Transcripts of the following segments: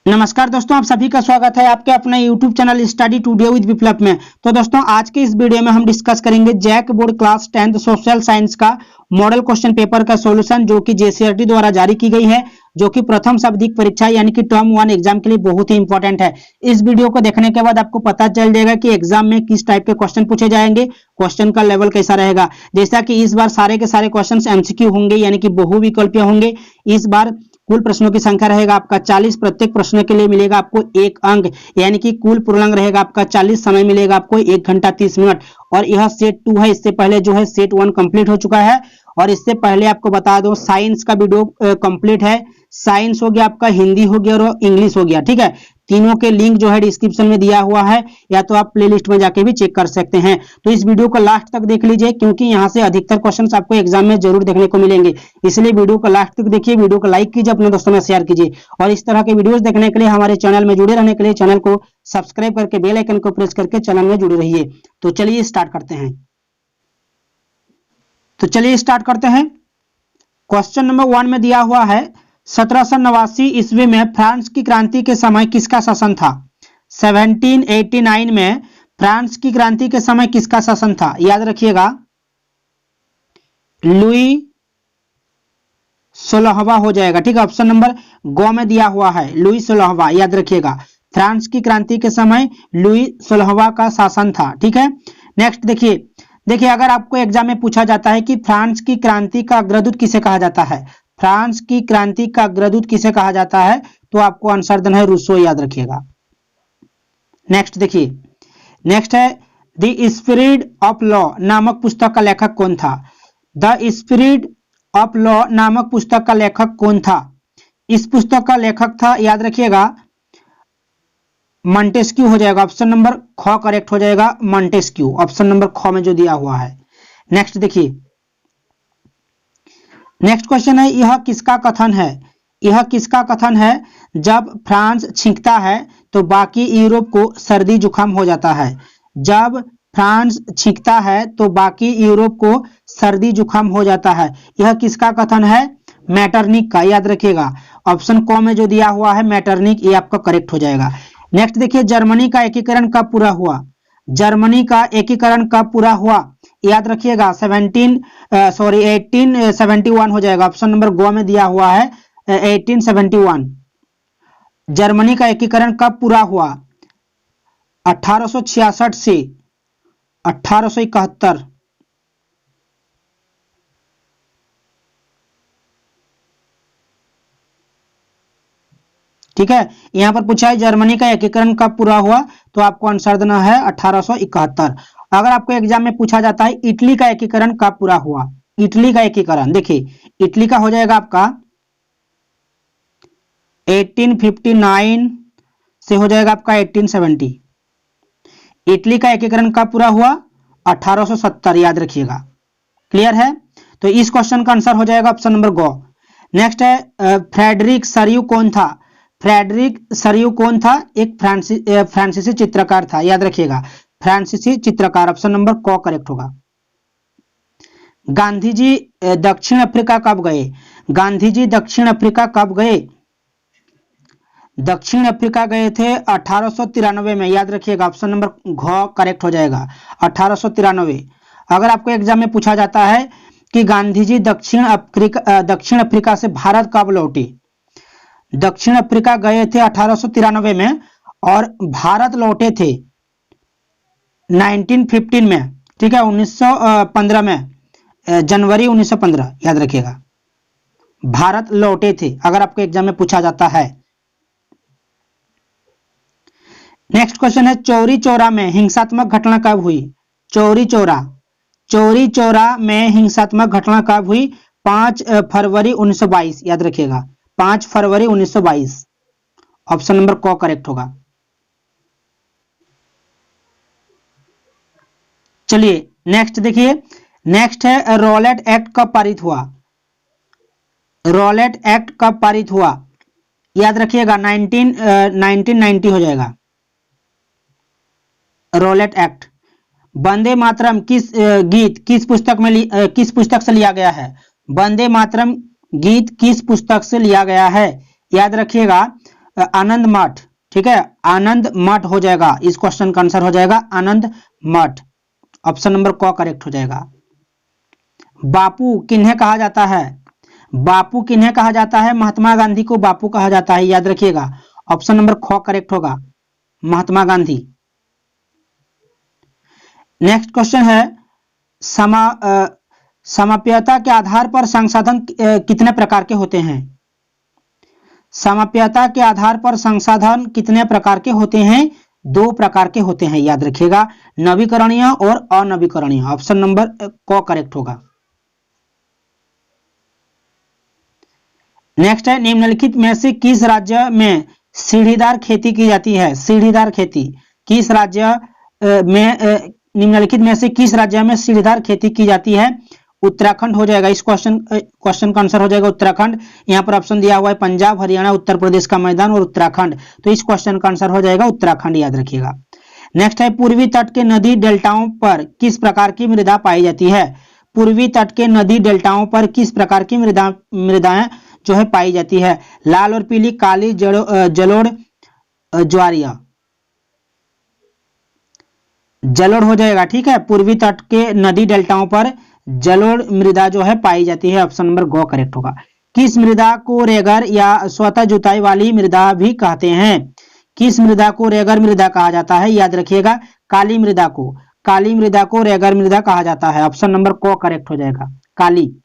नमस्कार दोस्तों, आप सभी का स्वागत है आपके अपने YouTube channel study today with Viplav में। तो दोस्तों, आज के इस वीडियो में हम डिस्कस करेंगे JAC board class 10th social science का मॉडल क्वेश्चन पेपर का सॉल्यूशन जो कि JCERT द्वारा जारी की गई है, जो कि प्रथम शब्दिक परीक्षा यानी कि टर्म 1 एग्जाम के लिए बहुत ही इंपॉर्टेंट है। इस वीडियो को देखने के बाद आपको पता चल जाएगा कि एग्जाम में किस टाइप के क्वेश्चन पूछे जाएंगे, क्वेश्चन का लेवल कैसा रहेगा। जैसा कि इस बार सारे के सारे क्वेश्चन MCQ होंगे यानी कि बहुविकल्पीय होंगे। इस बार कुल प्रश्नों की संख्या रहेगा आपका 40। प्रत्येक प्रश्न के लिए मिलेगा आपको 1 अंक, यानी कि कुल पूर्णांक रहेगा आपका 40। समय मिलेगा आपको 1 घंटा 30 मिनट। और यह सेट 2 है, इससे पहले जो है सेट 1 कंप्लीट हो चुका है। और इससे पहले आपको बता दो साइंस का वीडियो कंप्लीट है। साइंस हो गया आपका, हिंदी हो गया और इंग्लिश हो गया, ठीक है। तीनों के लिंक जो है डिस्क्रिप्शन में दिया हुआ है, या तो आप प्लेलिस्ट में जाके भी चेक कर सकते हैं। तो इस वीडियो को लास्ट तक देख लीजिए, क्योंकि यहाँ से अधिकतर क्वेश्चंस आपको एग्जाम में जरूर देखने को मिलेंगे। इसलिए वीडियो को लास्ट तक देखिए, वीडियो को लाइक कीजिए, अपने दोस्तों में शेयर कीजिए। और इस तरह के वीडियोस देखने के लिए हमारे चैनल में जुड़े रहने के लिए चैनल को सब्सक्राइब करके बेल आइकन को प्रेस करके चैनल में जुड़े रहिए। तो चलिए स्टार्ट करते हैं। क्वेश्चन नंबर 1 में दिया हुआ है 1789 ईस्वी में फ्रांस की क्रांति के समय किसका शासन था। 1789 में फ्रांस की क्रांति के समय किसका शासन था, याद रखिएगा। लुई 16वां हो जाएगा, ठीक है। ऑप्शन नंबर ग में दिया हुआ है लुई 16वां, याद रखिएगा। फ्रांस की क्रांति के समय लुई 16वां का शासन था, ठीक है। नेक्स्ट देखिए अगर आपको एग्जाम में पूछा जाता है कि फ्रांस की क्रांति का अग्रदूत किसे कहा जाता है, फ्रांस की क्रांति का अग्रदूत किसे कहा जाता है, तो आपको आंसर देना है रूसो, याद रखिएगा। नेक्स्ट है द स्पिरिट ऑफ लॉ नामक पुस्तक का लेखक कौन था। द स्पिरिट ऑफ लॉ नामक पुस्तक का लेखक कौन था। इस पुस्तक का लेखक था, याद रखिएगा, मॉन्टेस्क्यू हो जाएगा। ऑप्शन नंबर ख करेक्ट हो जाएगा, मॉन्टेस्क्यू, ऑप्शन नंबर ख में जो दिया हुआ है। नेक्स्ट क्वेश्चन है यह किसका कथन है, जब फ्रांस छींकता है तो बाकी यूरोप को सर्दी जुकाम हो जाता है। जब फ्रांस छींकता है तो बाकी यूरोप को सर्दी जुकाम हो जाता है, यह किसका कथन है, मैटरनिक का, याद रखिएगा। ऑप्शन क में जो दिया हुआ है मैटरनिक, ये आपका करेक्ट हो जाएगा। नेक्स्ट जर्मनी का एकीकरण कब पूरा हुआ। जर्मनी का एकीकरण कब पूरा हुआ, याद रखिएगा। 1871 हो जाएगा। ऑप्शन नंबर ग में दिया हुआ है 1871। जर्मनी का एकीकरण कब पूरा हुआ, 1866 से 1871। ठीक है, यहां पर पूछा है जर्मनी का एकीकरण कब पूरा हुआ, तो आपको आंसर देना है 1871। अगर आपको एग्जाम में पूछा जाता है इटली का एकीकरण कब पूरा हुआ, इटली का एकीकरण देखिए इटली का हो जाएगा आपका 1859 से हो जाएगा आपका 1870। इटली का एकीकरण कब पूरा हुआ, 1870, याद रखिएगा। क्लियर है, तो इस क्वेश्चन का आंसर हो जाएगा ऑप्शन नंबर ग। नेक्स्ट है फ्रेडरिक सरियू कौन था। फ्रेडरिक सरियू कौन था, एक फ्रांसीसी चित्रकार था, याद रखिएगा, फ्रांसीसी चित्रकार। ऑप्शन नंबर क करेक्ट होगा। गांधी जी दक्षिण अफ्रीका कब गए। गांधी जी दक्षिण अफ्रीका कब गए। दक्षिण अफ्रीका गए थे 1893 में, याद रखिएगा। ऑप्शन नंबर घ करेक्ट हो जाएगा, 1893। अगर आपको एग्जाम में पूछा जाता है कि गांधी जी दक्षिण अफ्रीका से भारत कब लौटे। दक्षिण अफ्रीका गए थे 1893 में और भारत लौटे थे 1915 में, ठीक है, 1915 में, जनवरी 1915, याद रखिएगा, भारत लौटे थे, अगर आपको एग्जाम में पूछा जाता है। नेक्स्ट क्वेश्चन है चौरी चौरा में हिंसात्मक घटना कब हुई। चौरी चौरा में हिंसात्मक घटना कब हुई, 5 फरवरी 1922, याद रखिएगा, 5 फरवरी 1922। ऑप्शन नंबर क करेक्ट होगा। चलिए नेक्स्ट है रॉलेट एक्ट कब पारित हुआ। रॉलेट एक्ट कब पारित हुआ, याद रखिएगा, 1990 हो जाएगा। Rowlatt act. वंदे मातरम गीत किस पुस्तक से लिया गया है। वंदे मातरम गीत किस पुस्तक से लिया गया है, याद रखिएगा, आनंद मठ, ठीक है, आनंद मठ हो जाएगा, इस क्वेश्चन का आंसर हो जाएगा आनंद मठ, ऑप्शन नंबर क करेक्ट हो जाएगा। बापू किन्हें कहा जाता है? बापू किन्हें कहा जाता है? महात्मा गांधी को बापू कहा जाता है, याद रखिएगा, ऑप्शन नंबर ख करेक्ट होगा, महात्मा गांधी। नेक्स्ट क्वेश्चन है समाप्यता के आधार पर संसाधन कितने प्रकार के होते हैं? समाप्यता के आधार पर संसाधन कितने प्रकार के होते हैं? 2 प्रकार के होते हैं, याद रखिएगा, नवीकरणीय और अनवीकरणीय, ऑप्शन नंबर क करेक्ट होगा। नेक्स्ट है निम्नलिखित में से किस राज्य में सीढ़ीदार खेती की जाती है? सीढ़ीदार खेती किस राज्य में निम्नलिखित में से किस राज्य में सीढ़ीदार खेती की जाती है? उत्तराखंड हो जाएगा, इस क्वेश्चन का आंसर हो जाएगा उत्तराखंड। यहाँ पर ऑप्शन दिया हुआ है पंजाब, हरियाणा, उत्तर प्रदेश का मैदान और उत्तराखंड, तो इस क्वेश्चन का आंसर हो जाएगा उत्तराखंड, याद रखिएगा। नेक्स्ट है पूर्वी तट के नदी डेल्टाओं पर किस प्रकार की मृदा पाई जाती है? पूर्वी तट के नदी डेल्टाओं पर किस प्रकार की मृदाएं जो है पाई जाती है? लाल और पीली, काली, जलोढ़, ज्वारीय, जलोढ़ हो जाएगा, ठीक है। पूर्वी तट के नदी डेल्टाओं पर जलोढ़ मृदा जो है पाई जाती है, ऑप्शन नंबर ग करेक्ट होगा। किस मृदा को रेगर या स्वतः जुताई वाली मृदा भी कहते हैं? किस मृदा को रेगर मृदा कहा जाता है? याद रखिएगा, काली मृदा को, काली मृदा को रेगर मृदा कहा जाता है, ऑप्शन नंबर क करेक्ट हो जाएगा, काली।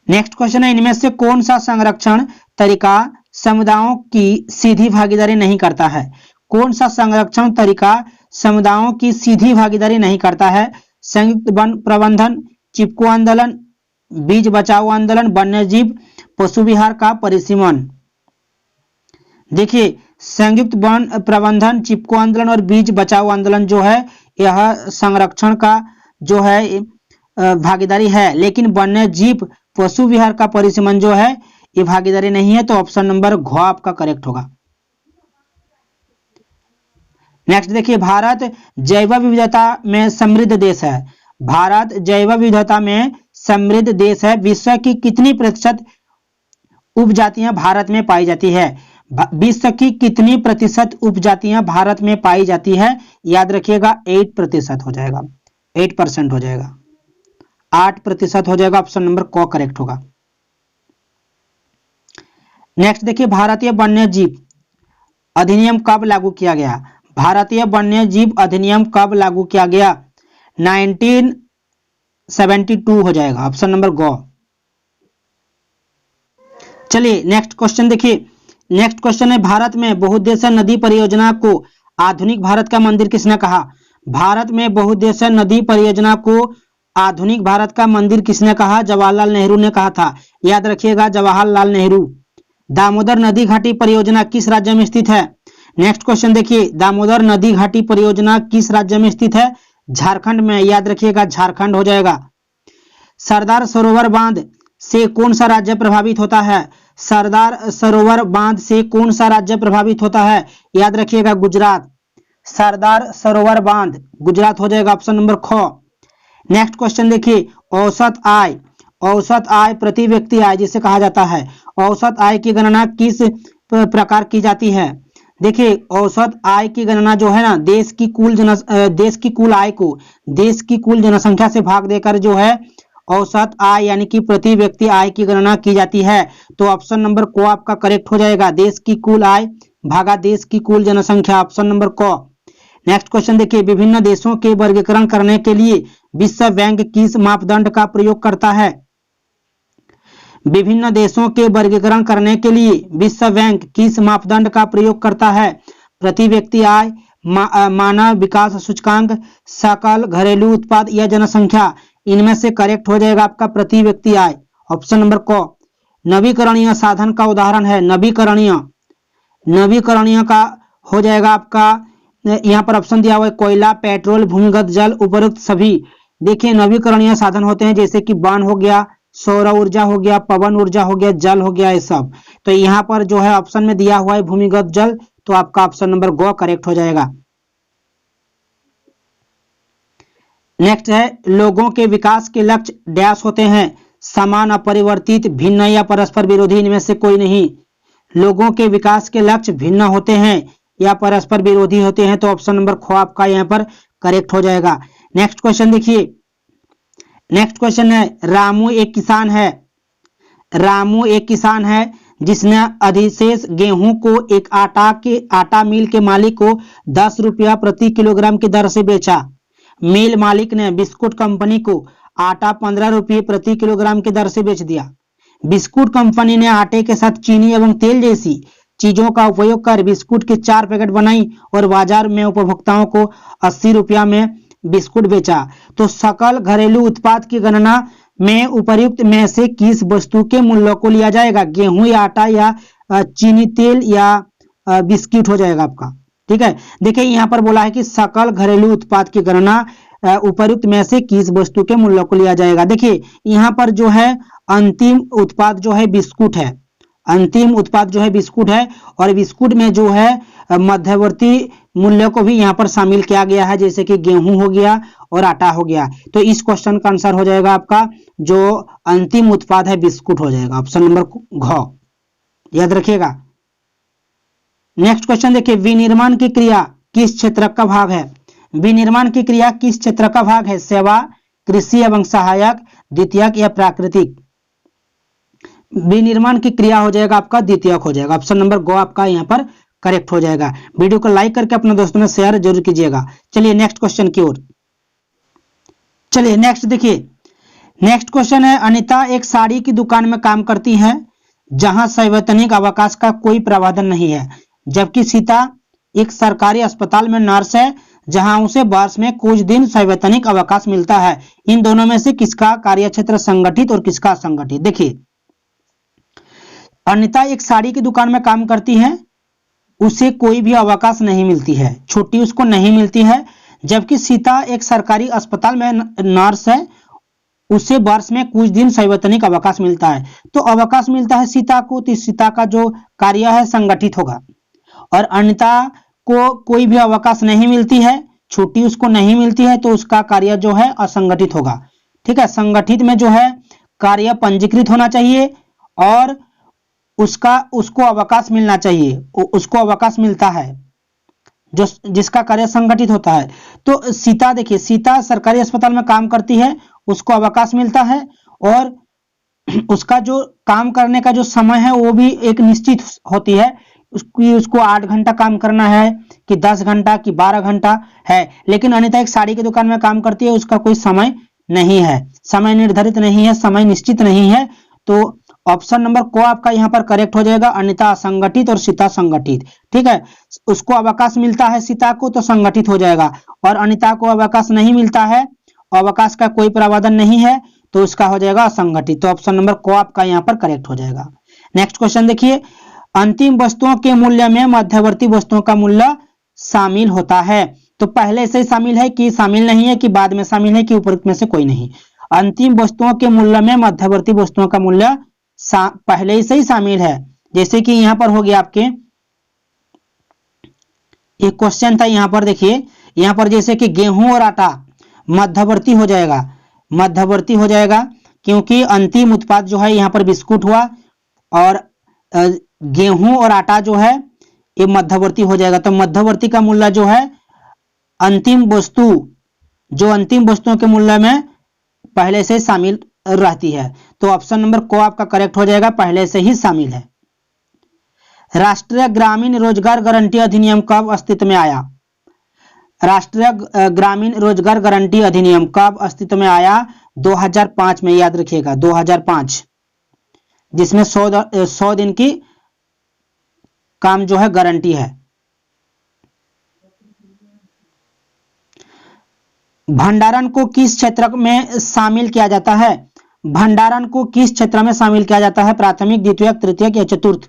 नेक्स्ट क्वेश्चन है इनमें से कौन सा संरक्षण तरीका समुदायों की सीधी भागीदारी नहीं करता है? कौन सा संरक्षण तरीका समुदायों की सीधी भागीदारी नहीं करता है? संयुक्त वन प्रबंधन, चिपको आंदोलन, बीज बचाओ आंदोलन, वन्यजीव पशु विहार का परिसीमन। देखिए, संयुक्त वन प्रबंधन, चिपको आंदोलन और बीज बचाओ आंदोलन जो है यह संरक्षण का जो है भागीदारी है, लेकिन वन्यजीव पशु विहार का परिसीमन जो है ये भागीदारी नहीं है, तो ऑप्शन नंबर घ आपका करेक्ट होगा। नेक्स्ट देखिए, भारत जैव विविधता में समृद्ध देश है। भारत जैव विविधता में समृद्ध देश है। विश्व की कितनी प्रतिशत उपजातियां भारत में पाई जाती है? विश्व की कितनी प्रतिशत उपजातियां भारत में पाई जाती है? याद रखिएगा 8% हो जाएगा, 8% हो जाएगा, 8% हो जाएगा, ऑप्शन नंबर क करेक्ट होगा। नेक्स्ट देखिए, भारतीय वन्यजीव अधिनियम कब लागू किया गया? भारतीय वन्यजीव अधिनियम कब लागू किया गया? 1972 हो जाएगा, ऑप्शन नंबर ग। चलिए नेक्स्ट क्वेश्चन देखिए, नेक्स्ट क्वेश्चन है भारत में बहुउद्देशीय नदी परियोजना को आधुनिक भारत का मंदिर किसने कहा? भारत में बहुउद्देशीय नदी परियोजना को आधुनिक भारत का मंदिर किसने कहा? जवाहरलाल नेहरू ने कहा था, याद रखिएगा, जवाहरलाल नेहरू। दामोदर नदी घाटी परियोजना किस राज्य में स्थित है? नेक्स्ट क्वेश्चन देखिए, दामोदर नदी घाटी परियोजना किस राज्य में स्थित है? झारखंड में, याद रखिएगा, झारखंड हो जाएगा। सरदार सरोवर बांध से कौन सा राज्य प्रभावित होता है? सरदार सरोवर बांध से कौन सा राज्य प्रभावित होता है? याद रखिएगा, गुजरात। सरदार सरोवर बांध गुजरात हो जाएगा, ऑप्शन नंबर ख। नेक्स्ट क्वेश्चन देखिए, औसत आय, औसत आय प्रति व्यक्ति आय जिसे कहा जाता है, औसत आय की गणना किस प्रकार की जाती है? देखिए, औसत आय की गणना जो है ना, देश की कुल आय को देश की कुल जनसंख्या से भाग देकर जो है औसत आय यानी कि प्रति व्यक्ति आय की गणना की जाती है, तो ऑप्शन नंबर को आपका करेक्ट हो जाएगा, देश की कुल आय भागा देश की कुल जनसंख्या, ऑप्शन नंबर को। नेक्स्ट क्वेश्चन देखिए, विभिन्न देशों के वर्गीकरण करने के लिए विश्व बैंक किस मापदंड का प्रयोग करता है? विभिन्न देशों के वर्गीकरण करने के लिए विश्व बैंक किस मापदंड का प्रयोग करता है? प्रति व्यक्ति आय, मानव विकास सूचकांक, सकल घरेलू उत्पाद या जनसंख्या? इनमें से करेक्ट हो जाएगा आपका प्रति व्यक्ति आय, ऑप्शन नंबर क। नवीकरणीय साधन का उदाहरण है नवीकरणीय का हो जाएगा आपका, यहाँ पर ऑप्शन दिया हुआ है, कोयला, पेट्रोल, भूमिगत जल, उपरोक्त सभी। देखिए, नवीकरणीय साधन होते हैं जैसे कि बाण हो गया, सौर ऊर्जा हो गया, पवन ऊर्जा हो गया, जल हो गया, ये सब। तो यहाँ पर जो है ऑप्शन में दिया हुआ है भूमिगत जल, तो आपका ऑप्शन नंबर ग करेक्ट हो जाएगा। नेक्स्ट है, लोगों के विकास के लक्ष्य डैश होते हैं? समान, अपरिवर्तित, भिन्न या परस्पर विरोधी, इनमें से कोई नहीं। लोगों के विकास के लक्ष्य भिन्न होते हैं या परस्पर विरोधी होते हैं, तो ऑप्शन नंबर ख आपका यहाँ पर करेक्ट हो जाएगा। नेक्स्ट क्वेश्चन देखिए, नेक्स्ट क्वेश्चन है, रामू एक किसान है। रामू एक किसान है जिसने अधिशेष गेहूं को एक आटा मिल के मालिक को 10 रुपया प्रति किलोग्राम की दर से बेचा। मिल मालिक ने बिस्कुट कंपनी को आटा 15 रुपये प्रति किलोग्राम की दर से बेच दिया। बिस्कुट कंपनी ने आटे के साथ चीनी एवं तेल जैसी चीजों का उपयोग कर बिस्कुट के 4 पैकेट बनाई और बाजार में उपभोक्ताओं को 80 रुपया में बिस्कुट बेचा। तो सकल घरेलू उत्पाद की गणना में उपर्युक्त में से किस वस्तु के मूल्य को लिया जाएगा? गेहूं या आटा या चीनी तेल या बिस्किट हो जाएगा आपका। ठीक है, देखिए यहाँ पर बोला है कि सकल घरेलू उत्पाद की गणना उपर्युक्त में से किस वस्तु के मूल्य को लिया जाएगा। देखिए यहाँ पर जो है अंतिम उत्पाद जो है बिस्कुट है, अंतिम उत्पाद जो है बिस्कुट है, और बिस्कुट में जो है मध्यवर्ती मूल्य को भी यहाँ पर शामिल किया गया है, जैसे कि गेहूं हो गया और आटा हो गया। तो इस क्वेश्चन का आंसर हो जाएगा आपका जो अंतिम उत्पाद है बिस्कुट हो जाएगा, ऑप्शन नंबर घ, याद रखिएगा। नेक्स्ट क्वेश्चन देखिए, विनिर्माण की क्रिया किस क्षेत्र का भाग है? विनिर्माण की क्रिया किस क्षेत्र का भाग है? सेवा, कृषि एवं सहायक, द्वितीयक या प्राकृतिक? विनिर्माण की क्रिया हो जाएगा आपका द्वितीयक हो जाएगा, ऑप्शन नंबर ग आपका यहाँ पर करेक्ट हो जाएगा। वीडियो को लाइक करके अपने दोस्तों में शेयर जरूर कीजिएगा। चलिए नेक्स्ट क्वेश्चन की ओर चलिए। नेक्स्ट देखिए, नेक्स्ट क्वेश्चन है, अनिता एक साड़ी की दुकान में काम करती है जहां संवैतनिक अवकाश का कोई प्रावधान नहीं है, जबकि सीता एक सरकारी अस्पताल में नर्स है जहां उसे वर्ष में कुछ दिन संवैतनिक अवकाश मिलता है। इन दोनों में से किसका कार्यक्षेत्र संगठित और किसका असंगठित? देखिए अनिता एक साड़ी की दुकान में काम करती है, उसे कोई भी अवकाश नहीं मिलती है, छुट्टी उसको नहीं मिलती है, जबकि सीता एक सरकारी अस्पताल में नर्स है, उसे वर्ष में कुछ दिन संवैतनिक अवकाश मिलता है। तो अवकाश मिलता है सीता को, तो सीता का जो कार्य है संगठित होगा, और अनिता को कोई भी अवकाश नहीं मिलती है, छुट्टी उसको नहीं मिलती है, तो उसका कार्य जो है असंगठित होगा। ठीक है, संगठित में जो है कार्य पंजीकृत होना चाहिए और उसको अवकाश मिलना चाहिए, उसको अवकाश मिलता है जो जिसका कार्य संगठित होता है। तो सीता देखिए, सीता सरकारी अस्पताल में काम करती है, उसको अवकाश मिलता है, और उसका जो काम करने का जो समय है वो भी एक निश्चित होती है, उसको 8 घंटा काम करना है कि 10 घंटा कि 12 घंटा है। लेकिन अनिता एक साड़ी की दुकान में काम करती है, उसका कोई समय नहीं है, समय निर्धारित नहीं है, समय निश्चित नहीं है। तो ऑप्शन नंबर को आपका यहाँ पर करेक्ट हो जाएगा, अनिता असंगठित और सीता संगठित। ठीक है, उसको अवकाश मिलता है सीता को तो संगठित हो जाएगा, और अनिता को अवकाश नहीं मिलता है, अवकाश का कोई प्रावधान नहीं है, तो उसका हो जाएगा असंगठित। तो ऑप्शन नंबर को आपका यहाँ पर करेक्ट हो जाएगा। नेक्स्ट क्वेश्चन देखिए, अंतिम वस्तुओं के मूल्य में मध्यवर्ती वस्तुओं का मूल्य शामिल होता है। तो पहले से शामिल है कि शामिल नहीं है, कि बाद में शामिल है, कि उपरोक्त में से कोई नहीं? अंतिम वस्तुओं के मूल्य में मध्यवर्ती वस्तुओं का मूल्य पहले से ही शामिल है। जैसे कि यहाँ पर हो गया आपके एक क्वेश्चन था, यहाँ पर देखिए, यहाँ पर जैसे कि गेहूं और आटा मध्यवर्ती हो जाएगा, मध्यवर्ती हो जाएगा, क्योंकि अंतिम उत्पाद जो है यहाँ पर बिस्कुट हुआ, और गेहूं और आटा जो है ये मध्यवर्ती हो जाएगा। तो मध्यवर्ती का मूल्य जो है अंतिम वस्तु, जो अंतिम वस्तुओं के मूल्य में पहले से शामिल रहती है। तो ऑप्शन नंबर को आपका करेक्ट हो जाएगा, पहले से ही शामिल है। राष्ट्रीय ग्रामीण रोजगार गारंटी अधिनियम कब अस्तित्व में आया? राष्ट्रीय ग्रामीण रोजगार गारंटी अधिनियम कब अस्तित्व में आया? 2005 में, याद रखिएगा 2005, जिसमें 100 दिन की काम जो है गारंटी है। भंडारण को किस क्षेत्र में शामिल किया जाता है? भंडारण को किस क्षेत्र में शामिल किया जाता है? प्राथमिक, द्वितीयक, तृतीयक या चतुर्थ?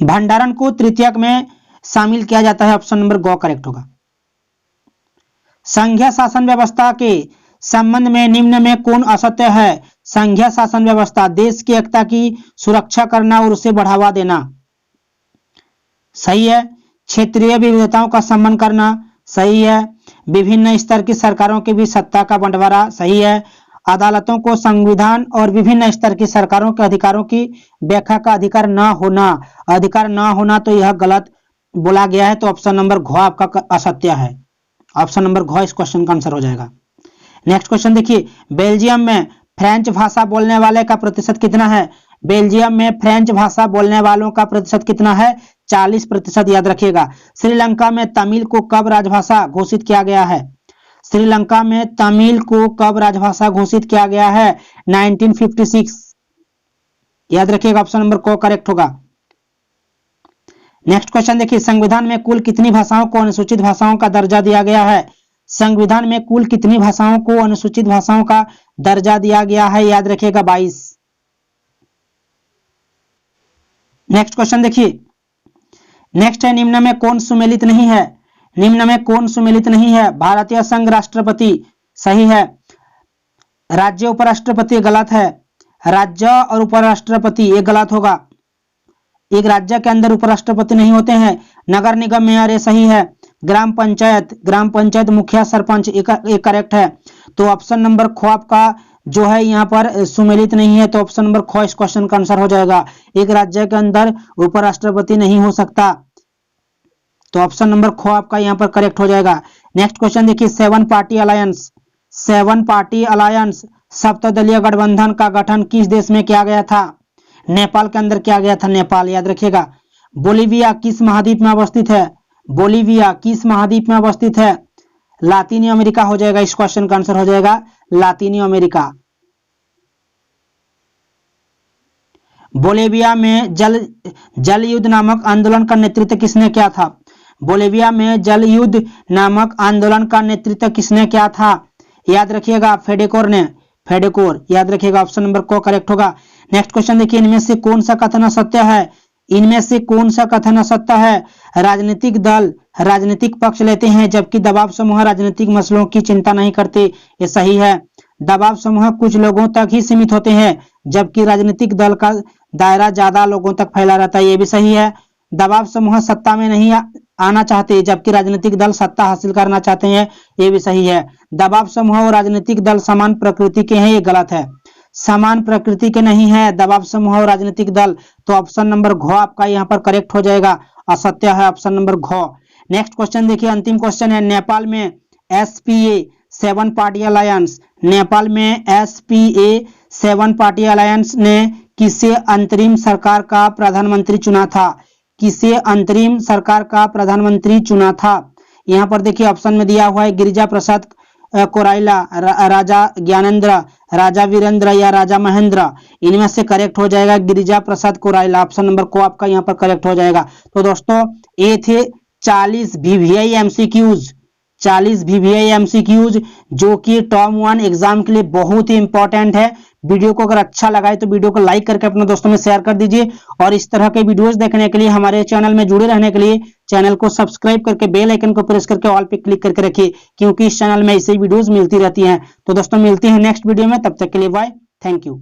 भंडारण को तृतीयक में शामिल किया जाता है, ऑप्शन नंबर ग करेक्ट होगा। संघीय शासन व्यवस्था के संबंध में निम्न में कौन असत्य है? संघीय शासन व्यवस्था देश की एकता की सुरक्षा करना और उसे बढ़ावा देना, सही है। क्षेत्रीय विविधताओं का सम्मान करना, सही है। विभिन्न स्तर की सरकारों के बीच सत्ता का बंटवारा, सही है। अदालतों को संविधान और विभिन्न स्तर की सरकारों के अधिकारों की व्याख्या का अधिकार न होना तो यह गलत बोला गया है, तो ऑप्शन नंबर घ आपका असत्य है। ऑप्शन नंबर घ इस क्वेश्चन का आंसर हो जाएगा। नेक्स्ट क्वेश्चन देखिए, बेल्जियम में फ्रेंच भाषा बोलने वाले का प्रतिशत कितना है? बेल्जियम में फ्रेंच भाषा बोलने वालों का प्रतिशत कितना है? 40%, याद रखिएगा। श्रीलंका में तमिल को कब राजभाषा घोषित किया गया है? श्रीलंका में तमिल को कब राजभाषा घोषित किया गया है? 1956, याद रखिएगा। ऑप्शन नंबर को करेक्ट होगा। नेक्स्ट क्वेश्चन देखिए, संविधान में कुल कितनी भाषाओं को अनुसूचित भाषाओं का दर्जा दिया गया है? संविधान में कुल कितनी भाषाओं को अनुसूचित भाषाओं का दर्जा दिया गया है? याद रखिएगा 22। नेक्स्ट क्वेश्चन देखिए, नेक्स्ट है, निम्न में कौन सुमेलित नहीं है? निम्न में कौन सुमेलित नहीं है? भारतीय संघ राष्ट्रपति, सही है। राज्य उपराष्ट्रपति, गलत है। राज्य और उपराष्ट्रपति, ये गलत होगा। एक राज्य के अंदर उपराष्ट्रपति नहीं होते हैं। नगर निगम मेयर, ये सही है। ग्राम पंचायत मुखिया सरपंच, एक करेक्ट है। तो ऑप्शन नंबर ख आपका जो है यहाँ पर सुमेलित नहीं है, तो ऑप्शन नंबर ख इस क्वेश्चन का आंसर हो जाएगा। एक राज्य के अंदर उपराष्ट्रपति नहीं हो सकता, तो ऑप्शन नंबर ख आपका यहाँ पर करेक्ट हो जाएगा। नेक्स्ट क्वेश्चन देखिए, 7 पार्टी अलायंस सप्तदलीय गठबंधन का गठन किस देश में किया गया था? नेपाल के अंदर किया गया था, नेपाल, याद रखिएगा। बोलीविया किस महाद्वीप में अवस्थित है? बोलीविया किस महाद्वीप में अवस्थित है? लातीनी अमेरिका हो जाएगा। इस क्वेश्चन का आंसर हो जाएगा लातीनी अमेरिका। बोलीविया में जल युद्ध नामक आंदोलन का नेतृत्व किसने किया था? बोलीविया में जल युद्ध नामक आंदोलन का नेतृत्व किसने किया था? याद रखिएगा फेडेकोर ने, फेडेकोर, याद रखिएगा। ऑप्शन नंबर को करेक्ट होगा। नेक्स्ट क्वेश्चन देखिए, इनमें से कौन सा कथन सत्य है? इनमें से कौन सा कथन सत्य है? राजनीतिक दल राजनीतिक पक्ष लेते हैं जबकि दबाव समूह राजनीतिक मसलों की चिंता नहीं करते, ये सही है। दबाव समूह कुछ लोगों तक ही सीमित होते हैं जबकि राजनीतिक दल का दायरा ज्यादा लोगों तक फैला रहता है, ये भी सही है। दबाव समूह सत्ता में नहीं आना चाहते जबकि राजनीतिक दल सत्ता हासिल करना चाहते हैं, ये भी सही है। दबाव समूह और राजनीतिक दल समान प्रकृति के हैं, ये गलत है। समान प्रकृति के नहीं है दबाव समूह और राजनीतिक दल, तो ऑप्शन नंबर घ आपका यहाँ पर करेक्ट हो जाएगा, असत्य है ऑप्शन नंबर घ। नेक्स्ट क्वेश्चन देखिए, अंतिम क्वेश्चन है, नेपाल में SPA 7 पार्टी अलायंस, नेपाल में SPA 7 पार्टी अलायंस ने किसे अंतरिम सरकार का प्रधानमंत्री चुना था? किसे अंतरिम सरकार का प्रधानमंत्री चुना था? यहाँ पर देखिए ऑप्शन में दिया हुआ है गिरिजा प्रसाद कोराइला, राजा ज्ञानेंद्र, राजा वीरेंद्र या राजा महेंद्र। इनमें से करेक्ट हो जाएगा गिरिजा प्रसाद कोराइला, ऑप्शन नंबर को आपका यहाँ पर करेक्ट हो जाएगा। तो दोस्तों ये थे 40 VVI MCQs, 40 VVI MCQs जो कि टर्म 1 एग्जाम के लिए बहुत ही इंपॉर्टेंट है। वीडियो को अगर अच्छा लगा है तो वीडियो को लाइक करके अपने दोस्तों में शेयर कर दीजिए और इस तरह के वीडियोस देखने के लिए हमारे चैनल में जुड़े रहने के लिए चैनल को सब्सक्राइब करके बेल आइकन को प्रेस करके ऑल पे क्लिक करके रखिए, क्योंकि इस चैनल में ऐसे वीडियोस मिलती रहती हैं। तो दोस्तों मिलते हैं नेक्स्ट वीडियो में, तब तक के लिए बाय, थैंक यू।